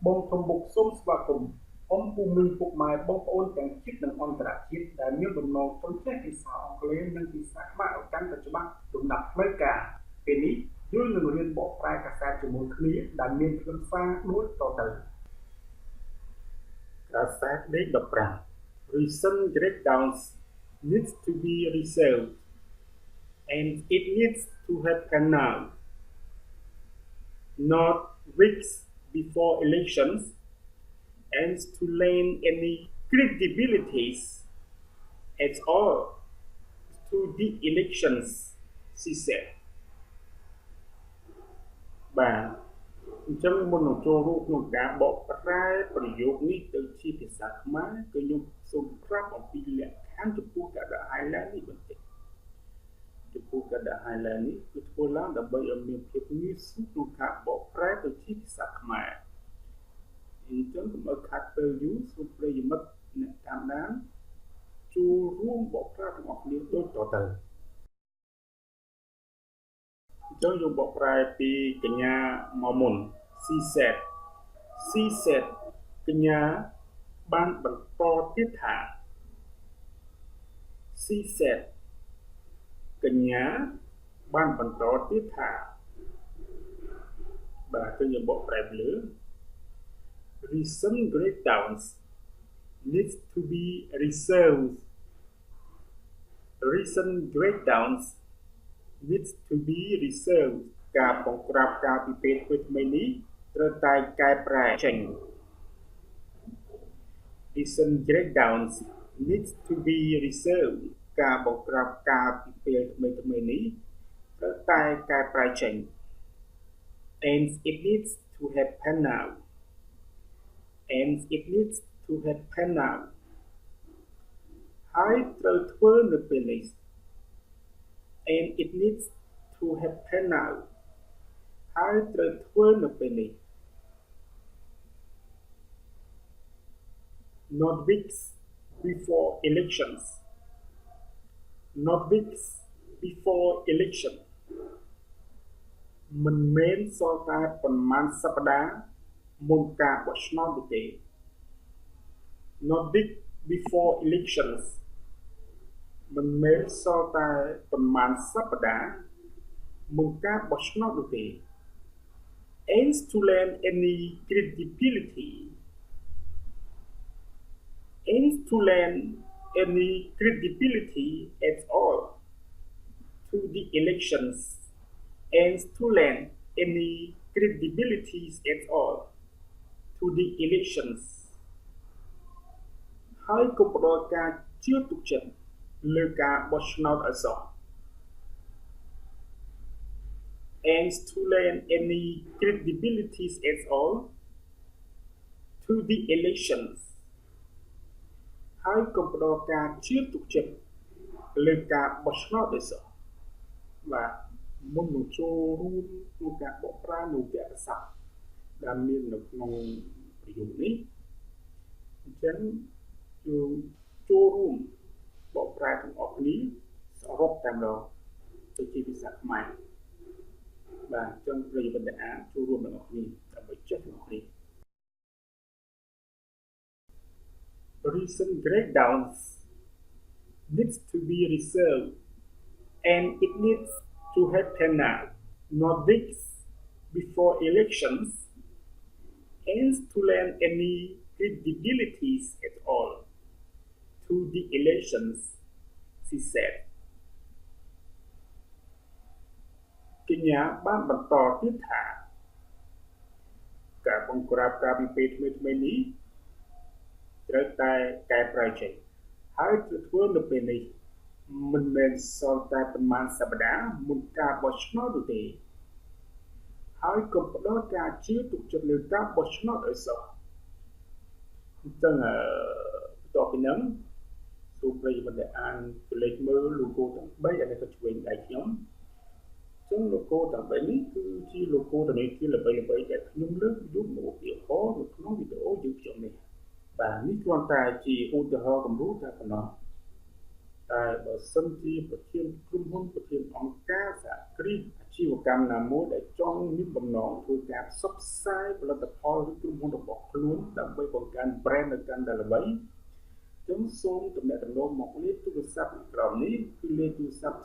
Bong ThomBook សូមស្វាគមន៍អំពុំមានពុកម៉ែបងប្អូនទាំងជាតិនិងអន្តរជាតិដែលមានបំណងចង់ចេះភាសាអង់គ្លេសនិងភាសាខ្មែរឲ្យកាន់តែច្បាស់លំដាប់ផ្លូវការពេលនេះយើងនឹងរៀនបកប្រែកាសែតជាមួយគ្នាដែលមានខ្លឹមសារដូចតទៅកាសែតលេខ15 Recent breakdowns needs to be resolved and it needs to happen now not weeks before elections and to lend any credibilities at all to the elections, she said. បាទអញ្ចឹងមុននឹងចូលរួមក្នុងការបកប្រែប្រយោគនេះទៅជាភាសាខ្មែរគឺខ្ញុំសូមប្រាប់អំពីលក្ខខណ្ឌចំពោះការដាក់ highlight នេះបន្តិចចំពោះការដាក់ highlight នេះគឺធ្វើឡើងដើម្បីឲ្យមានភាពងាយស្រួលក្នុងការបកប្រែទៅជាភាសាខ្មែរអញ្ចឹងកុំឲ្យខាត់ពេលយូរសូមប្រិយមិត្តអ្នកតាមដានចូលរួមបកប្រែទាំងអស់គ្នាដូចតទៅអញ្ចឹងយើងបកប្រែពីកញ្ញាមកមុន she said កញ្ញាបានបន្តទៀតថា she said កញ្ញាបានបន្តទៀតថាបាទគឺយើងបកប្រែលើ recent breakdowns needs to be resolved recent breakdowns needs to be resolved ការបង្ក្រាបការពិភេកថ្មីនេះត្រូវតែកែប្រែចេញ recent breakdowns needs to be resolved ការបង្ក្រាបការពិភេកថ្មីនេះត្រូវតែកែប្រែចេញ and it needs to happen now and it needs to happen now ហើយត្រូវធ្វើនៅពេលនេះ and it needs to happen now ហើយត្រូវធ្វើនៅពេលនេះ not weeks before elections not weeks before election មិនមែនសល់តែប៉ុន្មានសប្តាហ៍មុនការបោះឆ្នោតនោះទេ not weeks before elections មិនមែនសល់តែប៉ុន្មានសប្តាហ៍មុនការបោះឆ្នោតនោះទេ aims to lend any credibility at all to the elections aims to lend any credibility at all to the elections ហើយក៏ផ្ដល់ការជឿទុកចិត្តលើការបោះឆ្នោតឲ្យសោះ aims to lend any credibility at all to the elections ហើយក៏ផ្ដល់ការជឿទុកចិត្តលើការបោះឆ្នោតឲ្យសោះបាទមុននឹងចូលរួមក្នុងការបកប្រែនូវវគ្គសាស្ត្រដែលមាននៅក្នុងប្រយោគនេះអញ្ចឹងយើងចូលរួមបកប្រែទាំងអស់គ្នាសរុបតែម្ដងទៅជាភាសាខ្មែរបាទអញ្ចឹងប្រិយមិត្តដែលអានចូលរួមទាំងអស់គ្នាដើម្បីចេះទាំងអស់គ្នា Recent breakdowns needs to be resolved and it needs to happen now not weeks before elections aims to lend any credibility at all to the elections, she said. កញ្ញាបានបន្តទៀតថាការបង្ក្រាបការពិភេកថ្មីនេះត្រូវតែកែប្រែចេញហើយត្រូវធ្វើនៅពេលនេះមិនមែនសល់តែប៉ុន្មានសប្តាហ៍មុនការបោះឆ្នោតនោះទេហើយក៏ផ្ដល់ការជឿទុកចិត្តលើការបោះឆ្នោតឲ្យសោះអញ្ចឹងបន្ទាប់ពីហ្នឹងទូប្រិយមិត្តដែលអានទៅលេខមើល logo ទាំង3អានេះក៏ឆ្វេងដៃខ្ញុំអញ្ចឹង logo ទាំង3នេះគឺជា logo ធនាគារល្បីៗដែលខ្ញុំលើកយកមកឧទាហរណ៍នៅក្នុងវីដេអូយើងខ្ញុំនេះបាទនេះគ្រាន់តែជាឧទាហរណ៍គំរូតែប៉ុណ្ណោះតែបើសិនជាប្រធានក្រុមហ៊ុនប្រធានអង្គការសហគ្រាសអាជី ជីវកម្មណាមួយដែលចង់មានបំណងធ្វើការផ្សព្វផ្សាយផលិតផលឬក្រុមហ៊ុនរបស់ខ្លួនដើម្បីបង្កើន brand នៅកាន់តែល្បីចឹងសូមទំនាក់ទំនងមកលេខទូរស័ព្ទក្រោមនេះគឺលេខទូរស័ព្ទ012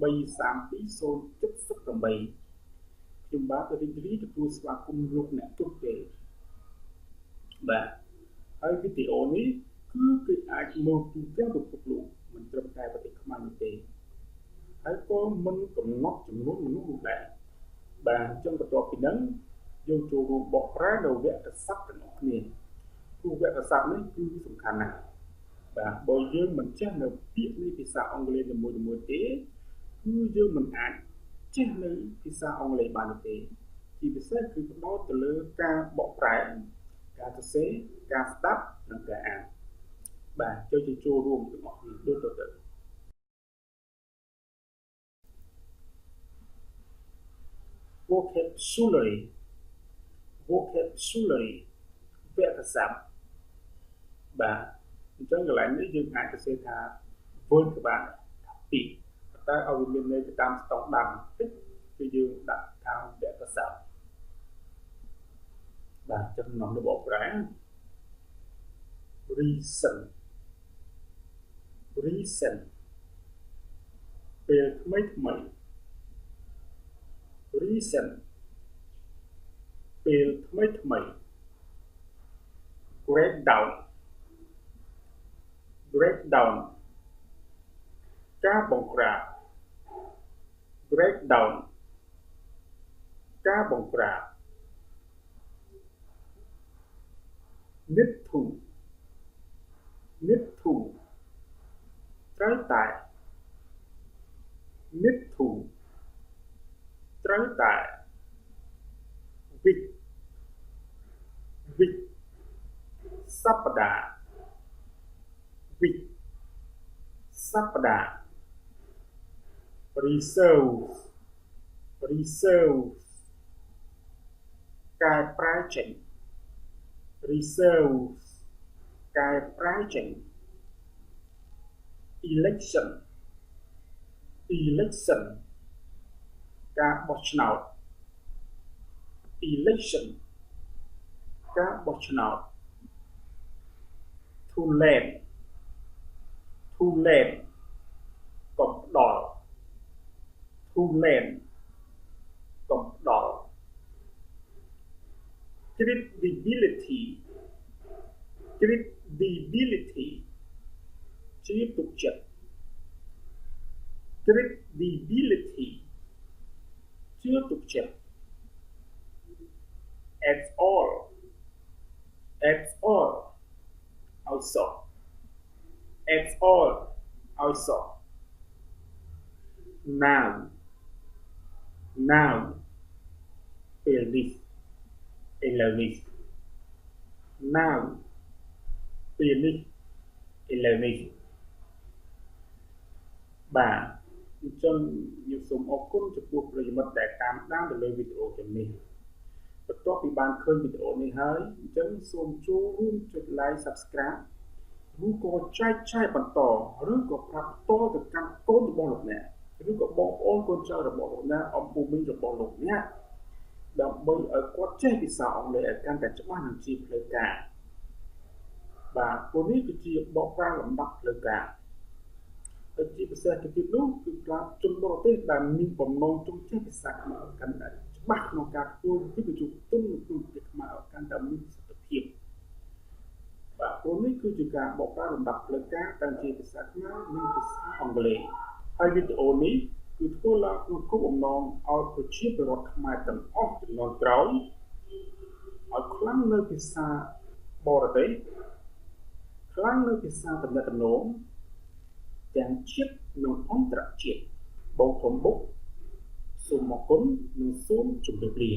332 078ខ្ញុំបាទរីករាយទទួលស្វាគមន៍លោកអ្នកទស្សន៍ទេបាទហើយវីដេអូនេះគឺគេអាចមើលទូទាំងពិភពលោកមិនត្រឹមតែប្រទេសខ្មែរនោះទេហើយក៏មិនកំណត់ចំនួនមនុស្សនោះដែរបាទអញ្ចឹងបន្ទាប់ពីហ្នឹងយើងចូលរួមបកប្រែនៅវគ្គស័ព្ទទាំងគ្នាព្រោះវគ្គស័ព្ទនេះគឺសំខាន់ណាស់បាទបើយើងមិនចេះនៅពាក្យនៃភាសាអង់គ្លេសនីមួយៗទេគឺយើងមិនអាចចេះនៅភាសាអង់គ្លេសបានទេជាពិសេសគឺផ្ដោតទៅលើការបកប្រែការសរសេរការស្ដាប់និងការអានបាទចូលរួមទាំងអស់គ្នាដូចទៅvocabulary វគ្គស័ព្ទបាទអញ្ចឹងកន្លែងនេះយើងអាចសរសេរថា word ក៏បានថាពាក្យតែឲ្យវាមានន័យទៅតាមស្តង់ដារបន្តិចគឺយើងដាក់ថាវគ្គស័ព្ទបាទចំណងរបបប្រែ reason ពេលថ្មី reason ពេលថ្មី breakdown ការបង្ក្រាប breakdown ការបង្ក្រាប need to ត្រូវតែ need to ត្រូវតែ week សប្តាហ៍ week សប្តាហ៍ reserve កែប្រែចេញ reserve កែប្រែចេញ election ការបោះឆ្នោត election ការបោះឆ្នោត too late កុំផ្ដល់ too late កុំផ្ដល់ credibility ជឿទុកចិត្ត credibility ជឿទុកចិត្ត as all also now ពេលនេះឥឡូវនេះ now ពេលនេះឥឡូវនេះបាទអញ្ចឹងខ្ញុំសូមអរគុណចំពោះប្រិយមិត្តដែលតាមដានទៅលើវីដេអូទាំងនេះបន្ទាប់ពីបានឃើញវីដេអូនេះហើយអញ្ចឹងសូមចូលរួមចុច like subscribe ឬក៏ចែកចាយបន្តឬក៏ប្រាប់តទៅកាន់កូនរបស់លោកអ្នកឬក៏បងប្អូនកូនចៅរបស់លោកអ្នកអំពូមីងរបស់លោកអ្នកដើម្បីឲ្យគាត់ចេះភាសាអង់គ្លេសឲ្យកាន់តែច្បាស់និងជាផ្លូវការបាទព្រោះនេះគឺជាបកប្រែលំដាប់ផ្លូវការហើយជាពិសេសទៅទៀតនោះគឺប្រាប់ជនបរទេសដែលមានបំណងចង់ចេះភាសាខ្មែរឲ្យកាន់តែច្បាស់ក្នុងការធ្វើវិជ្ជាទុនក្នុងប្រទេសខ្មែរឲ្យកាន់តែមានប្រសិទ្ធភាពបាទព្រោះនេះគឺជាការបកប្រែលំដាប់ផ្លូវការទាំងជាភាសាខ្មែរនិងភាសាអង់គ្លេសហើយវីដេអូនេះគឺធ្វើឡើងក្នុងគោលបំណងឲ្យប្រជាពលរដ្ឋខ្មែរទាំងអស់ជំនាន់ក្រោយឲ្យខ្លាំងនៅភាសាបរទេសខ្លាំងនៅភាសាទំនាក់ទំនងទាំងជាតិនិងអន្តរជាតិបងThomBookសូមអរគុណនិងសូមជម្រាបលា